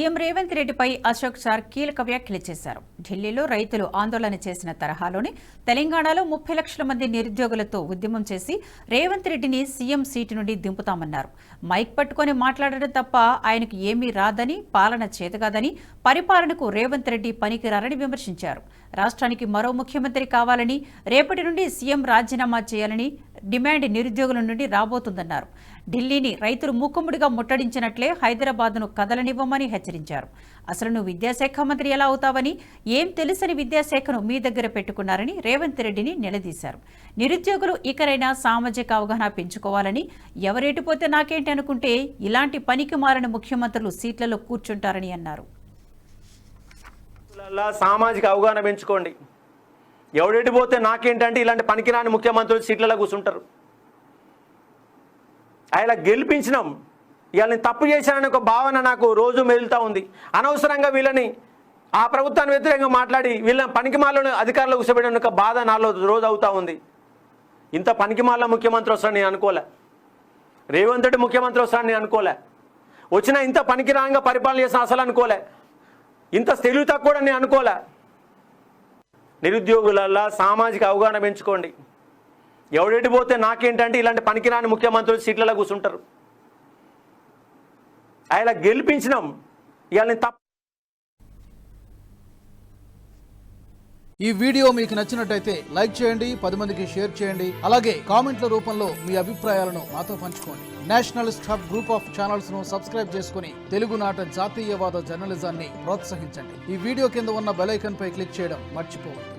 CM Revanth రెడ్డిపై Ashok sir కీలక వ్యాఖ్యలు చేశారు. ఢిల్లీలో రైతులు ఆందోళన చేసిన తరహాలోనే తెలంగాణలో 30 లక్షల మంది నిరుద్యోగులతో ఉద్యమం చేసి రేవంత్ రెడ్డిని సీఎం సీటు నుండి దింపుతామన్నారు. మైక్ పట్టుకొని మాట్లాడడం తప్ప ఆయనకు ఏమీ రాదని, పాలన చేతగాదని, పరిపాలనకు రేవంత్ రెడ్డి పనికిరారని విమర్శించారు. రాష్ట్రానికి మరో ముఖ్యమంత్రి కావాలని, రేపటి నుండి సీఎం రాజీనామా చేయాలని డిమాండ్ నిరుద్యోగుల నుండి రాబోతుందన్నారు. ఢిల్లీని రైతులు మూకుమ్మడిగా ముట్టడించినట్లే హైదరాబాద్ను కదలనివ్వమని హెచ్చరించారు. అసలు నువ్వు విద్యాశాఖ మంత్రి ఎలా అవుతావని, ఏం తెలుసని విద్యాశాఖను మీ దగ్గర పెట్టుకున్నారని రేవంత్ రెడ్డిని నిలదీశారు. నిరుద్యోగులు ఇకరైనా సామాజిక అవగాహన పెంచుకోవాలని, ఎవరేటిపోతే నాకేంటి అనుకుంటే ఇలాంటి పనికి మారిన ముఖ్యమంత్రులు సీట్లలో కూర్చుంటారని అన్నారు. సామాజిక అవగాహన పెంచుకోండి. ఎవడెటిపోతే నాకేంటంటే ఇలాంటి పనికిరాని ముఖ్యమంత్రులు సీట్లలో కూర్చుంటారు. ఆయన గెలిపించినాం, ఇవాళ తప్పు చేశానని ఒక భావన నాకు రోజు మెదులుతూ ఉంది. అనవసరంగా వీళ్ళని ఆ ప్రభుత్వాన్ని వ్యతిరేకంగా మాట్లాడి వీళ్ళని పనికిమాలను అధికారులు కూర్చోబెట్టిన ఒక బాధ నాలో రోజు అవుతూ ఉంది. ఇంత పనికిమాల ముఖ్యమంత్రి వస్తాను నేను అనుకోలే. రేవంత్ రెడ్డి ముఖ్యమంత్రి వస్తాను నేను అనుకోలే. వచ్చినా ఇంత పనికిరాంగా పరిపాలన చేసిన అసలు అనుకోలే. ఇంత తెలివి తక్కువ నేను అనుకోలే. నిరుద్యోగులల్లా సామాజిక అవగాహన పెంచుకోండి. ఎవడెటిపోతే నాకేంటంటే ఇలాంటి పనికిరాని ముఖ్యమంత్రులు సీట్లలో కూర్చుంటారు. ఆయన గెలిపించినాం, ఇవాళ తప్పు. ఈ వీడియో మీకు నచ్చినట్టయితే లైక్ చేయండి, 10 మందికి షేర్ చేయండి. అలాగే కామెంట్ల రూపంలో మీ అభిప్రాయాలను మాతో పంచుకోండి. Nationalist hub group of channels ను సబ్స్క్రైబ్ చేసుకుని తెలుగునాట జాతీయవాద జర్నలిజాన్ని ప్రోత్సహించండి. ఈ వీడియో కింద ఉన్న బెల్ ఐకాన్ పై క్లిక్ చేయడం మర్చిపోవద్దు.